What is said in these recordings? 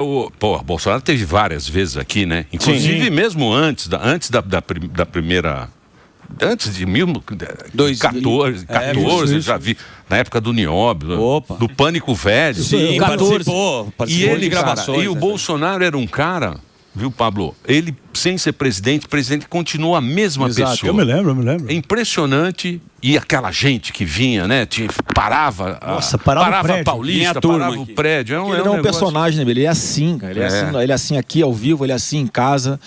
O Bolsonaro teve várias vezes aqui, né? Inclusive mesmo antes da primeira... Antes de 2014, já vi, na época do Nióbio, do Pânico Velho. Sim, participou de gravações. E o Bolsonaro era um cara, viu, Pablo? Ele, sem ser presidente continua a mesma pessoa. Eu me lembro. É impressionante. E aquela gente que vinha, né? Parava a Paulista, parava o prédio. Ele é um personagem, né? Ele é assim, cara. Ele é assim aqui ao vivo, ele é assim em casa.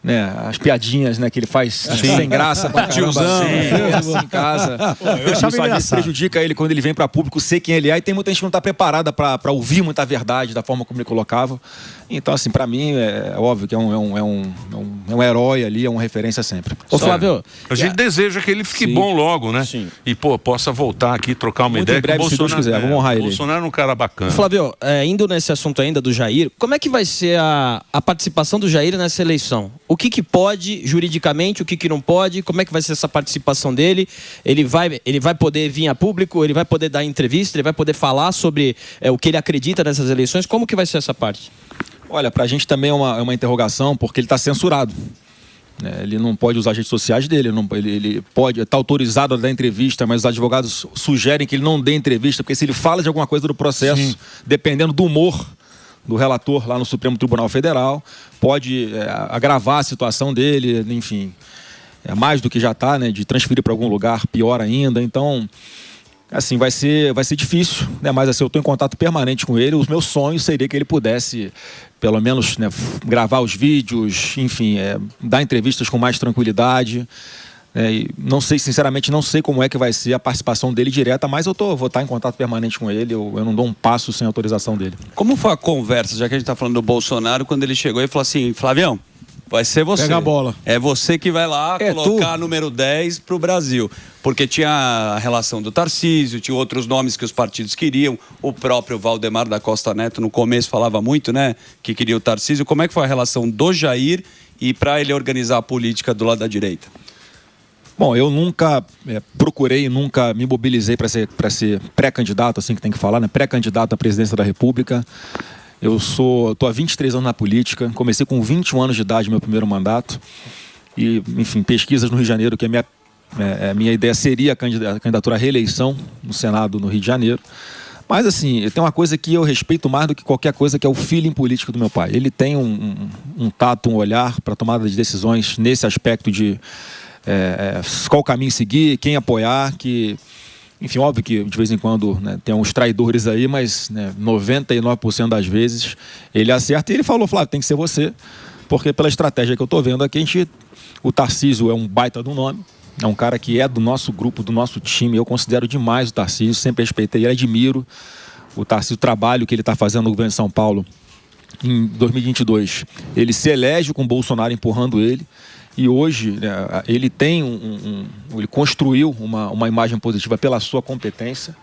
Né, as piadinhas, né, que ele faz sem graça pra tiozão, assim em casa. Isso às vezes prejudica ele quando ele vem para público, sei quem ele é, e tem muita gente que não tá preparada para ouvir muita verdade da forma como ele colocava. Então, assim, para mim é óbvio que é um herói ali, é uma referência sempre. Ô, Flávio, a gente deseja que ele fique bom logo, né? Sim. E, possa voltar aqui, trocar uma ideia. Em breve, se Deus quiser, vamos honrar ele. Bolsonaro é um cara bacana. Flávio, indo nesse assunto ainda do Jair, como é que vai ser a participação do Jair nessa eleição? O que pode juridicamente, o que não pode? Como é que vai ser essa participação dele? Ele vai poder vir a público? Ele vai poder dar entrevista? Ele vai poder falar sobre o que ele acredita nessas eleições? Como que vai ser essa parte? Olha, pra gente também é uma interrogação, porque ele está censurado. Ele não pode usar as redes sociais dele, ele pode estar autorizado a dar entrevista, mas os advogados sugerem que ele não dê entrevista, porque se ele fala de alguma coisa do processo, dependendo do humor do relator lá no Supremo Tribunal Federal, pode agravar a situação dele, enfim, mais do que já está, né, de transferir para algum lugar pior ainda. Então, assim, vai ser difícil, né, mas assim, eu estou em contato permanente com ele. Os meus sonhos seria que ele pudesse, pelo menos, né, gravar os vídeos, enfim, dar entrevistas com mais tranquilidade. E não sei, sinceramente, não sei como é que vai ser a participação dele direta, mas vou estar em contato permanente com ele, eu não dou um passo sem autorização dele. Como foi a conversa, já que a gente está falando do Bolsonaro, quando ele chegou e falou assim: Flavião, vai ser você. Pega a bola. É você que vai lá colocar número 10 para o Brasil. Porque tinha a relação do Tarcísio, tinha outros nomes que os partidos queriam. O próprio Valdemar da Costa Neto, no começo, falava muito, né, que queria o Tarcísio. Como é que foi a relação do Jair e para ele organizar a política do lado da direita? Bom, eu nunca nunca me mobilizei para ser pré-candidato, assim que tem que falar, né? Pré-candidato à presidência da República. Eu estou há 23 anos na política, comecei com 21 anos de idade, meu primeiro mandato. E, enfim, pesquisas no Rio de Janeiro, que a minha ideia seria a candidatura à reeleição no Senado no Rio de Janeiro. Mas, assim, tem uma coisa que eu respeito mais do que qualquer coisa, que é o feeling político do meu pai. Ele tem um tato, um olhar para tomada de decisões nesse aspecto de qual caminho seguir, quem apoiar, que... Enfim, óbvio que de vez em quando, né, tem uns traidores aí, mas, né, 99% das vezes ele acerta. E ele falou: Flávio, tem que ser você, porque pela estratégia que eu estou vendo aqui, o Tarcísio é um baita do nome, é um cara que é do nosso grupo, do nosso time. Eu considero demais o Tarcísio, sempre respeitei ele, admiro o Tarcísio, o trabalho que ele está fazendo no governo de São Paulo. Em 2022, ele se elege com o Bolsonaro empurrando ele. E hoje, né, ele tem ele construiu uma imagem positiva pela sua competência,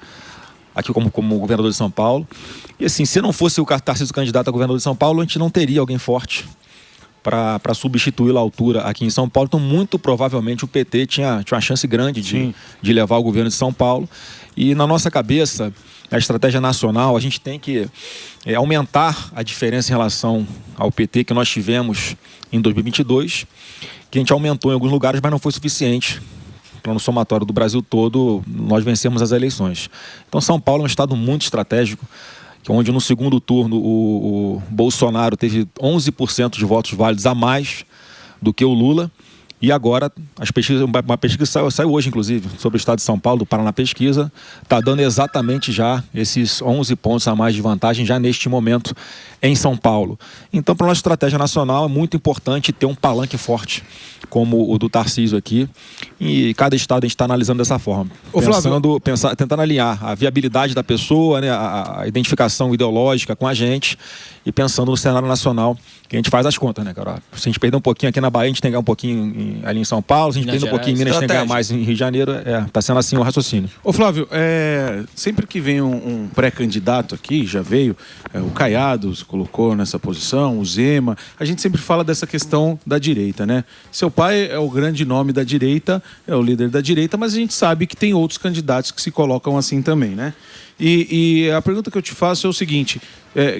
aqui como governador de São Paulo. E assim, se não fosse o Tarcísio candidato a governador de São Paulo, a gente não teria alguém forte para substituí-lo à altura aqui em São Paulo. Então, muito provavelmente, o PT tinha uma chance grande de levar o governo de São Paulo. E na nossa cabeça, a estratégia nacional, a gente tem que aumentar a diferença em relação ao PT que nós tivemos em 2022, que a gente aumentou em alguns lugares, mas não foi suficiente. No somatório do Brasil todo, nós vencemos as eleições. Então, São Paulo é um estado muito estratégico, onde no segundo turno o Bolsonaro teve 11% de votos válidos a mais do que o Lula. E agora, uma pesquisa saiu hoje, inclusive, sobre o estado de São Paulo, do Paraná Pesquisa, está dando exatamente já esses 11 pontos a mais de vantagem, já neste momento, em São Paulo. Então, para a nossa estratégia nacional, é muito importante ter um palanque forte, como o do Tarcísio aqui, e cada estado a gente está analisando dessa forma. Tentando alinhar a viabilidade da pessoa, né, a identificação ideológica com a gente, e pensando no cenário nacional, que a gente faz as contas, né, cara? Se a gente perder um pouquinho aqui na Bahia, a gente tem que ganhar um pouquinho ali em São Paulo. Se a gente perder um pouquinho em Minas, a gente tem que ganhar mais em Rio de Janeiro. Tá sendo assim o raciocínio. Ô, Flávio, sempre que vem um pré-candidato aqui, já veio, o Caiado se colocou nessa posição, o Zema, a gente sempre fala dessa questão da direita, né? Seu pai é o grande nome da direita, é o líder da direita, mas a gente sabe que tem outros candidatos que se colocam assim também, né? E a pergunta que eu te faço é o seguinte,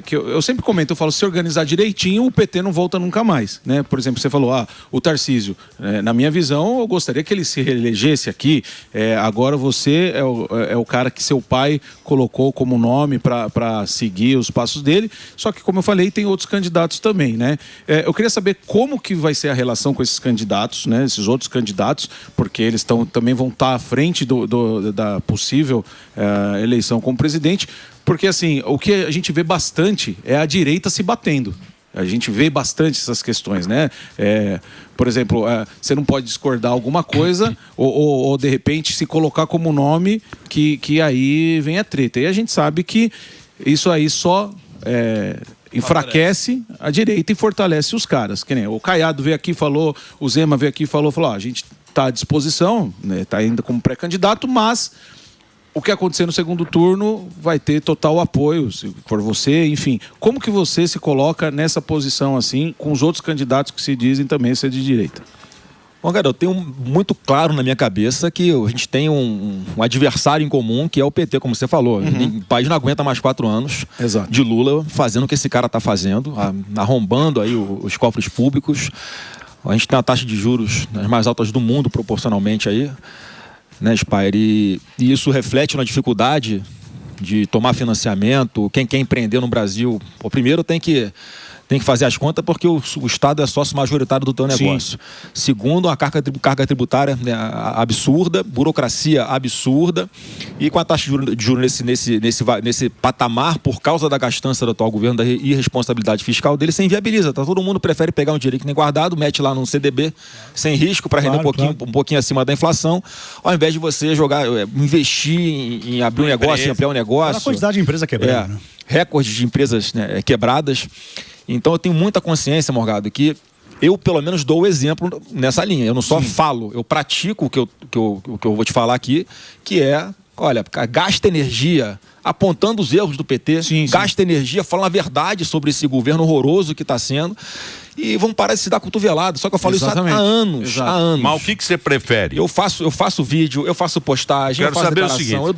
que eu sempre comento, eu falo, se organizar direitinho, o PT não volta nunca mais, né? Por exemplo, você falou, o Tarcísio, na minha visão, eu gostaria que ele se reelegesse aqui, agora você é o cara que seu pai colocou como nome para seguir os passos dele, só que, como eu falei, tem outros candidatos também, né? Eu queria saber como que vai ser a relação com esses candidatos, né? Esses outros candidatos, porque eles também vão estar à frente da possível eleição como presidente, porque assim, o que a gente vê bastante é a direita se batendo. A gente vê bastante essas questões, né? Por exemplo, você não pode discordar alguma coisa ou de repente se colocar como nome que aí vem a treta. E a gente sabe que isso aí só enfraquece a direita e fortalece os caras. Que nem o Caiado veio aqui e falou, o Zema veio aqui e falou, a gente está à disposição, né? Está ainda como pré-candidato, mas o que acontecer no segundo turno vai ter total apoio, se for você, enfim. Como que você se coloca nessa posição assim, com os outros candidatos que se dizem também ser de direita? Bom, cara, eu tenho muito claro na minha cabeça que a gente tem um adversário em comum, que é o PT, como você falou. O país não aguenta mais 4 anos de Lula fazendo o que esse cara está fazendo, arrombando aí os cofres públicos. A gente tem uma taxa de juros das mais altas do mundo, proporcionalmente aí, né, Spire? E isso reflete na dificuldade de tomar financiamento. Quem quer empreender no Brasil, primeiro tem que fazer as contas porque o Estado é sócio majoritário do teu negócio. Sim. Segundo, a carga tributária, né, absurda, burocracia absurda, e com a taxa de juros nesse patamar, por causa da gastança do atual governo, da irresponsabilidade fiscal dele, você inviabiliza. Todo mundo prefere pegar um dinheiro que nem guardado, mete lá num CDB sem risco para render um pouquinho acima da inflação, ao invés de você investir em abrir um negócio, em ampliar um negócio. A quantidade de empresa quebrada, né? Recorde de empresas, né, quebradas. Então eu tenho muita consciência, Morgado, que eu pelo menos dou o exemplo nessa linha. Eu não só falo, eu pratico o que eu vou te falar aqui, que é, olha, gasta energia apontando os erros do PT, gasta energia falando a verdade sobre esse governo horroroso que está sendo, e vamos parar de se dar cotovelado. Só que eu falo isso há anos. Mas o que você prefere? Eu faço vídeo, eu faço postagem, Quero eu faço saber declaração, o seguinte.